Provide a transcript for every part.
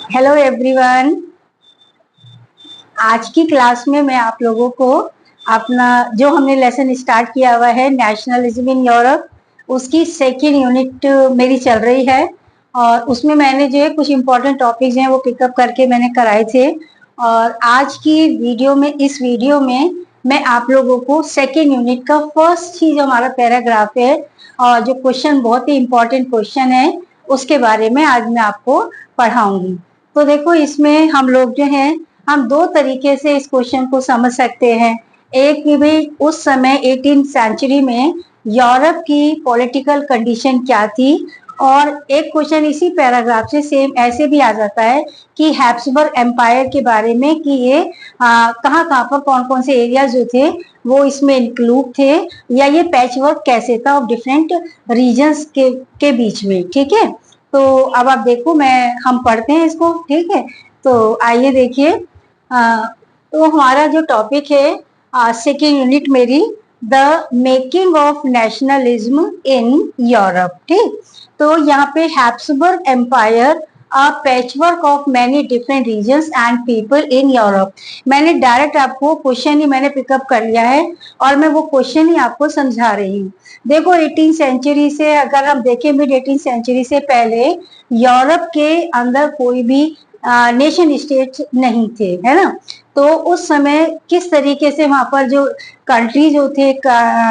Hello everyone. आज की class में मैं आप लोगों को अपना जो हमने लेसन स्टार्ट किया हुआ है नेशनलिज्म इन यूरोप, उसकी सेकेंड यूनिट मेरी चल रही है। और उसमें मैंने जो है कुछ इम्पोर्टेंट टॉपिक्स हैं वो पिकअप करके मैंने कराए थे। और आज की वीडियो में इस वीडियो में मैं आप लोगों को सेकेंड यूनिट का फर्स्ट ही जो हमारा पैराग्राफ है और जो क्वेश्चन बहुत ही इम्पोर्टेंट क्वेश्चन है उसके बारे में आज मैं आपको पढ़ाऊंगी। तो देखो, इसमें हम लोग जो हैं हम दो तरीके से इस क्वेश्चन को समझ सकते हैं। एक कि भाई उस समय 18th सेंचुरी में यूरोप की पॉलिटिकल कंडीशन क्या थी, और एक क्वेश्चन इसी पैराग्राफ से सेम ऐसे भी आ जाता है कि हैब्सबर्ग एम्पायर के बारे में कि ये कहाँ कहाँ पर कौन कौन से एरिया जो थे वो इसमें इंक्लूड थे, या ये पैचवर्क कैसे था ऑफ डिफरेंट रीजन्स के बीच में। ठीक है, तो अब आप देखो, हम पढ़ते हैं इसको। ठीक है, तो आइए देखिए। तो हमारा जो टॉपिक है सेकेंड यूनिट मेरी, the making of nationalism in Europe. ठीक, तो यहाँ पे Habsburg empire a patchwork of many different regions and people in Europe. मैंने डायरेक्ट आपको क्वेश्चन ही मैंने पिकअप कर लिया है और मैं वो क्वेश्चन ही आपको समझा रही हूँ। देखो, 18th सेंचुरी से अगर हम देखें, मिड 18th सेंचुरी से पहले यूरोप के अंदर कोई भी नेशन स्टेट नहीं थे, है ना। तो उस समय किस तरीके से वहां पर जो कंट्री जो थे,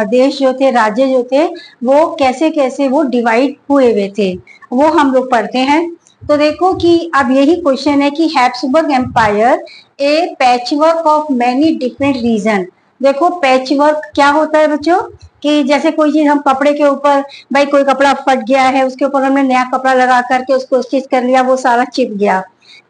देश जो थे, राज्य जो थे, वो कैसे कैसे वो डिवाइड हुए हुए थे, वो हम लोग पढ़ते हैं। तो देखो कि अब यही क्वेश्चन है कि Habsburg empire a patchwork of many different region. देखो, पैचवर्क क्या होता है बच्चों, कि जैसे कोई चीज हम कपड़े के ऊपर, भाई कोई कपड़ा फट गया है, उसके ऊपर हमने नया कपड़ा लगा करके उसको स्टिच कर लिया, वो सारा चिप गया।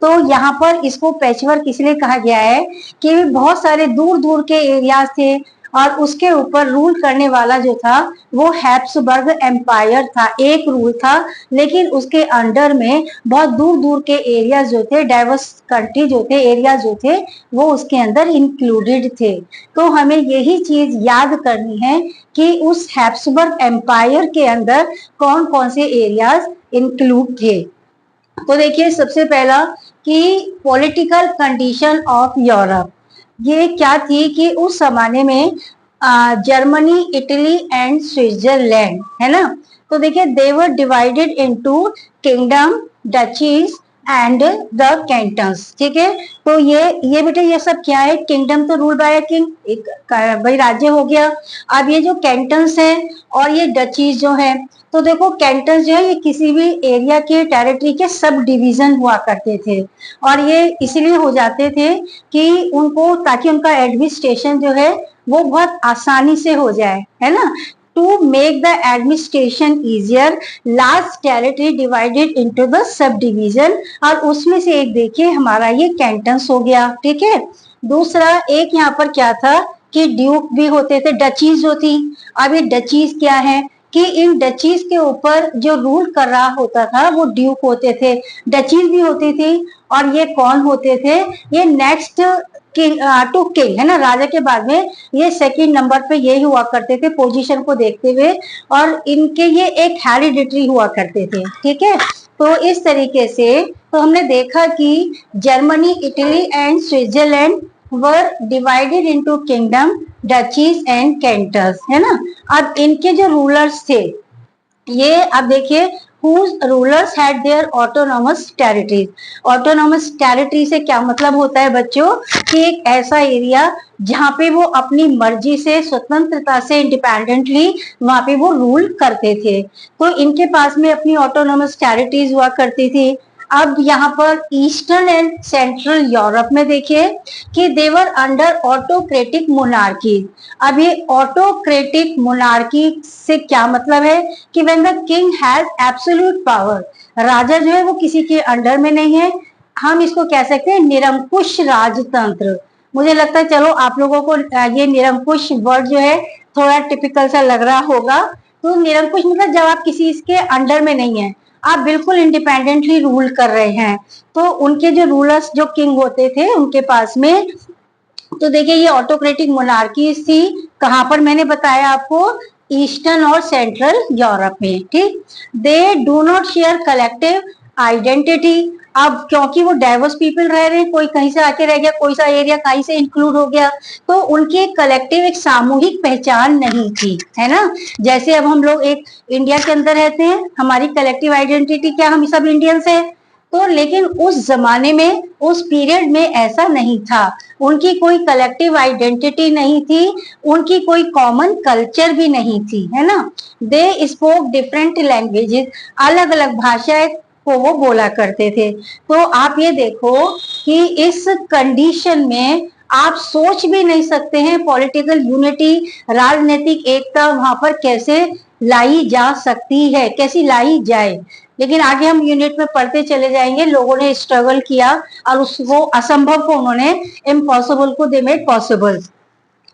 तो यहाँ पर इसको पैचवर्क इसलिए कहा गया है कि बहुत सारे दूर दूर के एरियाज थे और उसके ऊपर रूल करने वाला जो था वो हैब्सबर्ग एम्पायर था। एक रूल था, लेकिन उसके अंडर में बहुत दूर दूर के एरिया जो थे, डाइवर्स कंट्री जो थे, एरिया जो थे, वो उसके अंदर इंक्लूडेड थे। तो हमें यही चीज याद करनी है कि उस हैब्सबर्ग एम्पायर के अंदर कौन कौन से एरियाज इंक्लूड थे। तो देखिए, सबसे पहला कि पॉलिटिकल कंडीशन ऑफ यूरोप, ये क्या थी कि उस जमाने में जर्मनी, इटली एंड स्विट्जरलैंड, है ना। तो देखिए, they were divided into kingdom, duchies and the cantons. ठीक है, तो ये बेटे ये सब क्या है, किंगडम तो रूल बाय किंग, एक भाई राज्य हो गया। अब ये जो कैंटन्स है और ये डचीज जो है, तो देखो कैंटन्स जो है ये किसी भी एरिया के टेरिटरी के सब डिवीजन हुआ करते थे, और ये इसलिए हो जाते थे कि उनको, ताकि उनका एडमिनिस्ट्रेशन जो है वो बहुत आसानी से हो जाए, है ना। To make the administration easier, large territory divided into the sub division, और उसमें से एक देखिए हमारा ये कैंटन्स हो गया। ठीक है, दूसरा एक यहाँ पर क्या था कि ड्यूक भी होते थे, डचीज जो थी। अब ये डचीज क्या है कि इन डचीज के ऊपर जो रूल कर रहा होता था वो ड्यूक होते थे, डचीज भी होती थी। और ये कौन होते थे, ये नेक्स्ट किंग टू किंग, है ना, राजा के बाद में ये सेकंड नंबर पे ये हुआ करते थे पोजीशन को देखते हुए, और इनके ये एक हेरिडिटरी हुआ करते थे। ठीक है, तो इस तरीके से तो हमने देखा कि Germany, Italy and Switzerland were divided into kingdom, duchies and cantons, है ना। अब इनके जो रूलर्स थे, ये अब देखिए, whose rulers had their autonomous territories। autonomous territory से क्या मतलब होता है बच्चों, कि एक ऐसा एरिया जहाँ पे वो अपनी मर्जी से, स्वतंत्रता से, इंडिपेंडेंटली वहां पे वो रूल करते थे। तो इनके पास में अपनी ऑटोनोमस टेरिटरीज हुआ करती थी। अब यहाँ पर ईस्टर्न एंड सेंट्रल यूरोप में देखिए कि देवर अंडर ऑटोक्रेटिक मोनार्की। अब ये ऑटोक्रेटिक मोनार्की से क्या मतलब है कि when the king has absolute power, राजा जो है वो किसी के अंडर में नहीं है, हम इसको कह सकते हैं निरंकुश राजतंत्र। मुझे लगता है चलो आप लोगों को ये निरंकुश वर्ड जो है थोड़ा टिपिकल सा लग रहा होगा। तो निरंकुश मतलब जब आप किसी के अंडर में नहीं है, आप बिल्कुल इंडिपेंडेंटली रूल कर रहे हैं। तो उनके जो रूलर्स, जो किंग होते थे उनके पास में, तो देखिए ये ऑटोक्रेटिक मोनार्की थी। कहां पर मैंने बताया आपको, ईस्टर्न और सेंट्रल यूरोप में। ठीक, they do not share collective identity, अब क्योंकि वो डाइवर्स पीपल रह रहे हैं, कोई कहीं से आके रह गया, कोई सा एरिया कहीं से इंक्लूड हो गया, तो उनकी एक कलेक्टिव, एक सामूहिक पहचान नहीं थी, है ना। जैसे अब हम लोग एक इंडिया के अंदर रहते हैं, हमारी कलेक्टिव आइडेंटिटी क्या, हम सब इंडियंस है। तो लेकिन उस जमाने में, उस पीरियड में ऐसा नहीं था, उनकी कोई कलेक्टिव आइडेंटिटी नहीं थी, उनकी कोई कॉमन कल्चर भी नहीं थी, है ना। दे स्पोक डिफरेंट लैंग्वेजेस, अलग अलग भाषाएं को वो बोला करते थे। तो आप ये देखो कि इस कंडीशन में आप सोच भी नहीं सकते हैं पॉलिटिकल यूनिटी, राजनीतिक एकता वहां पर कैसे लाई जा सकती है, कैसी लाई जाए। लेकिन आगे हम यूनिट में पढ़ते चले जाएंगे, लोगों ने स्ट्रगल किया और उसको, असंभव को उन्होंने इम्पॉसिबल को दे मेड पॉसिबल।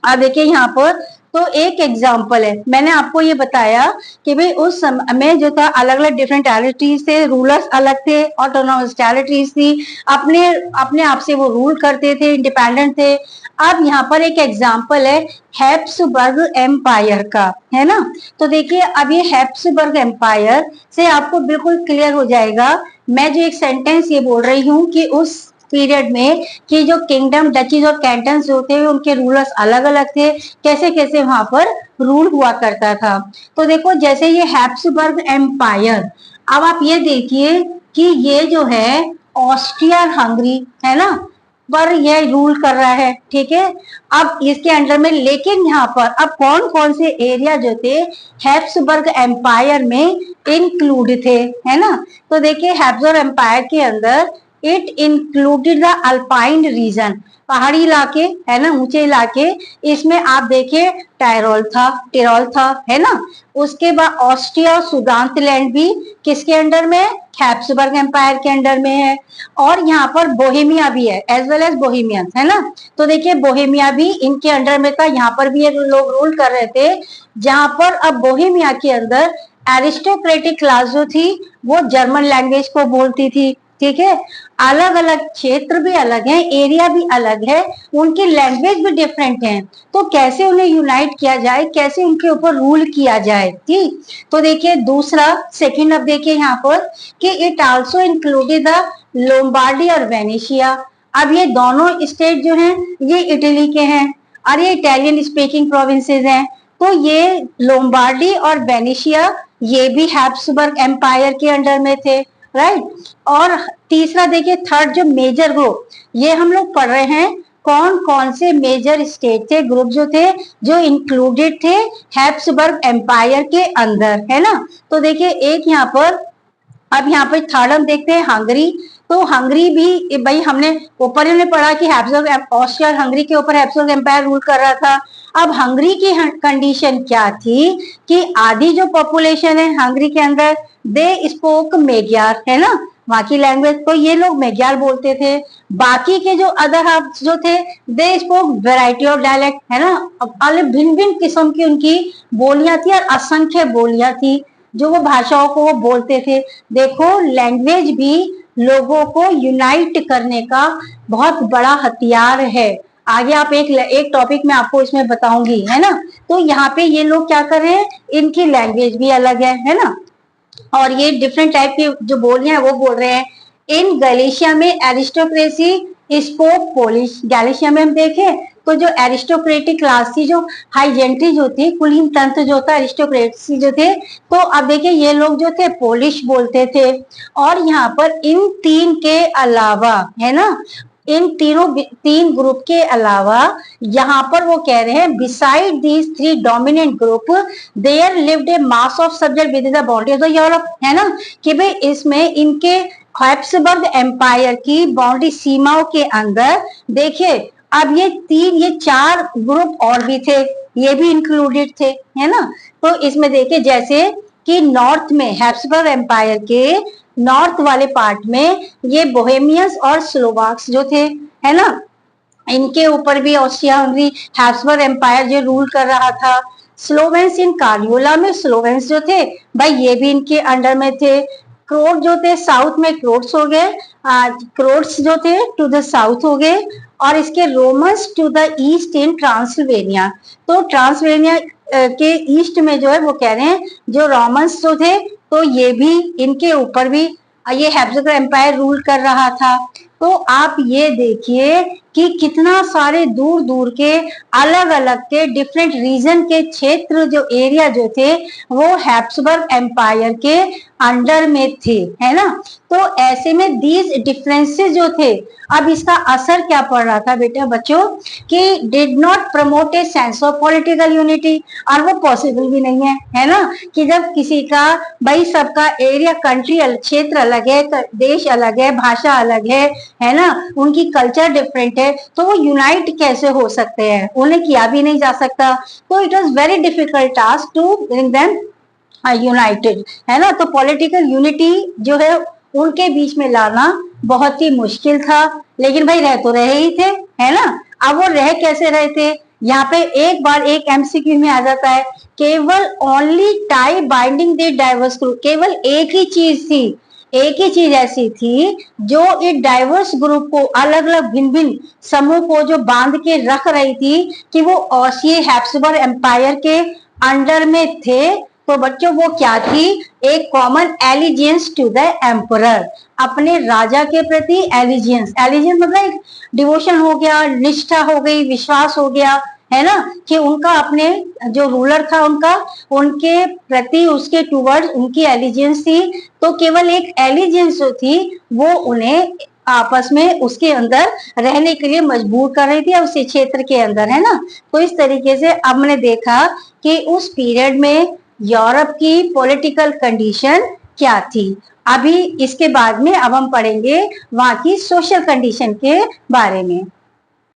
अब देखिए यहाँ पर तो एक एग्जाम्पल है, मैंने आपको ये बताया कि भाई उस समय में जो था अलग अलग डिफरेंट टेरिटरीज थे, रूलर्स अलग थे, ऑटोनोमस टेरिटरीज थी, अपने अपने आप से वो रूल करते थे, इंडिपेंडेंट थे। अब यहाँ पर एक एग्जाम्पल है हैप्सबर्ग एम्पायर का, है ना। तो देखिए अब ये हैप्सबर्ग एम्पायर से आपको बिल्कुल क्लियर हो जाएगा, मैं जो एक सेंटेंस ये बोल रही हूँ कि उस पीरियड में कि जो किंगडम, डचीज और कैंटन्स जो थे उनके रूलर्स अलग अलग थे, कैसे कैसे वहां पर रूल हुआ करता था। तो देखो जैसे ये हैप्सबर्ग एम्पायर, अब आप ये देखिए कि ये जो है ऑस्ट्रिया हंगरी, है ना, पर यह रूल कर रहा है, ठीक है। अब इसके अंडर में, लेकिन यहाँ पर अब कौन कौन से एरिया जो थे हैप्सबर्ग एम्पायर में इंक्लूड थे, है ना। तो देखिए हैप्सबर्ग एम्पायर के अंदर it included the Alpine region, पहाड़ी इलाके, है ना, ऊंचे इलाके। इसमें आप देखिए टिरोल था, है ना। उसके बाद ऑस्ट्रिया और सुगांतलैंड भी किसके अंडर में है, हैप्सबर्ग एम्पायर के अंडर में है। और यहाँ पर बोहेमिया भी है, एज वेल एज बोहेमियंस, है ना। तो देखिए बोहेमिया भी इनके अंडर में था, यहाँ पर भी ये लोग रूल कर रहे थे। जहां पर अब बोहेमिया के अंदर एरिस्टोक्रेटिक क्लास जो थी वो जर्मन लैंग्वेज को बोलती थी, ठीक है। अलग अलग क्षेत्र भी अलग है, एरिया भी अलग है, उनकी लैंग्वेज भी डिफरेंट है। तो कैसे उन्हें यूनाइट किया जाए, कैसे उनके ऊपर रूल किया जाए, ठीक। तो देखिए दूसरा, सेकंड, अब देखिए यहाँ पर कि it also included the Lombardy और वेनेशिया। अब ये दोनों स्टेट जो हैं ये इटली के हैं और ये इटालियन स्पीकिंग प्रोविंसेस हैं। तो ये लोम्बार्डी और वेनेशिया ये भी हैप्सबर्ग एम्पायर के अंडर में थे, राइट। और तीसरा देखिए, थर्ड जो मेजर ग्रुप, ये हम लोग पढ़ रहे हैं कौन कौन से मेजर स्टेट थे, ग्रुप जो थे, जो इंक्लूडेड थे हैप्सबर्ग एम्पायर के अंदर, है ना। तो देखिए एक यहाँ पर, अब यहाँ पर थर्ड हम देखते हैं हंगरी। तो हंगरी भी भाई हमने ऊपर ही पढ़ा कि हैप्सबर्ग, ऑस्ट्रिया हंगरी के ऊपर हैप्सबर्ग एम्पायर रूल कर रहा था। अब हंगरी की कंडीशन क्या थी कि आधी जो पॉपुलेशन है हंगरी के अंदर, दे स्पोक मेग्यार, है ना, वहां की लैंग्वेज, तो ये लोग मेग्यार बोलते थे। बाकी के जो अदर हाफ जो थे, they spoke variety of dialect, है ना। अब अलग भिन्न भिन्न किस्म की उनकी बोलियां थी और असंख्य बोलियां थी जो वो भाषाओं को वो बोलते थे। देखो लैंग्वेज भी लोगों को यूनाइट करने का बहुत बड़ा हथियार है। आगे आप एक टॉपिक में आपको इसमें बताऊंगी, है ना। तो यहाँ पे ये लोग क्या कर रहे हैं, इनकी लैंग्वेज भी अलग है ना, और ये डिफरेंट टाइप की जो बोलियां हैं वो बोल रहे हैं। इन गैलिशिया में एरिस्टोक्रेसी स्पोक पोलिश, गैलिशिया में हम देखें तो जो एरिस्टोक्रेटिक क्लास थी, जो हाई जेंट्री जो थी, कुलीन तंत्र जो था, एरिस्टोक्रेसी जो थे, तो अब देखिए ये लोग जो थे पोलिश बोलते थे। और यहाँ पर इन तीन के अलावा, है ना, इन तीन ग्रुप के अलावा यहाँ पर वो कह रहे हैं beside these three dominant group there lived a mass of subject within the boundary of the Europe, है ना। कि भाई इसमें इनके हैप्सबर्ग एम्पायर की बाउंड्री सीमाओं के अंदर देखिए अब ये चार ग्रुप और भी थे, ये भी इंक्लूडेड थे, है ना। तो इसमें देखिए जैसे कि नॉर्थ में हैप्सबर्ग एम्पायर के नॉर्थ वाले पार्ट में ये बोहेमियंस और स्लोवाक्स जो थे, है ना, इनके ऊपर भी ऑस्ट्रिया हंगरी हैप्सबर्ग एम्पायर जो रूल कर रहा था। स्लोवेंस इन कार्योला में स्लोवेंस जो थे भाई ये भी इनके अंडर में थे। क्रोट जो थे साउथ में क्रोट्स हो गए, क्रोट्स जो थे टू द साउथ हो गए, और इसके रोमन्स टू द ईस्ट इन ट्रांसल्वेनिया। तो ट्रांसल्वेनिया के ईस्ट में जो है वो कह रहे हैं जो रोमन्स जो थे, तो ये भी इनके ऊपर भी ये हैब्सबर्ग एम्पायर रूल कर रहा था। तो आप ये देखिए कि कितना सारे दूर दूर के अलग अलग के डिफरेंट रीजन के क्षेत्र जो एरिया जो थे वो हैब्सबर्ग एम्पायर के अंडर में थे, है ना। तो ऐसे में दीज डिफरेंसेस जो थे, अब इसका असर क्या पड़ रहा था बेटा बच्चों कि did not promote a sense of political unity, और वो पॉसिबल भी नहीं है ना, कि जब किसी का भाई सबका एरिया कंट्री क्षेत्र अलग है, देश अलग है, भाषा अलग है ना, उनकी कल्चर डिफरेंट है, तो वो यूनाइट कैसे हो सकते हैं, उन्हें किया भी नहीं जा सकता। तो it was very difficult task to bring them united, है ना। तो पॉलिटिकल यूनिटी जो है उनके बीच में लाना बहुत ही मुश्किल था, लेकिन भाई रह तो रहे ही थे, है ना। अब वो रह कैसे रहे थे, यहाँ पे एक बार एक एमसीक्यू में आ जाता है, केवल only tie binding the diverse group, केवल एक ही चीज थी, एक ही चीज ऐसी थी जो इस डाइवर्स ग्रुप को, अलग अलग भिन्न भिन्न समूह को जो बांध के रख रही थी कि वो ऑस्ट्रिया हैब्सबर्ग एम्पायर के अंडर में थे। तो बच्चों वो क्या थी, एक common allegiance to the emperor, अपने राजा के प्रति एलिजियंस, एलिजियंस मतलब एक डिवोशन हो गया, निष्ठा हो गई, विश्वास हो गया, है ना, कि उनका अपने जो रूलर था उनका, उनके प्रति उसके टूवर्ड्स उनकी एलिजियंस थी। तो केवल एक एलिजियंस जो थी वो उन्हें आपस में उसके अंदर रहने के लिए मजबूर कर रही थी, उस क्षेत्र के अंदर, है ना। तो इस तरीके से अब हमने देखा कि उस पीरियड में यूरोप की पॉलिटिकल कंडीशन क्या थी। अभी इसके बाद में अब हम पढ़ेंगे वहां की सोशल कंडीशन के बारे में।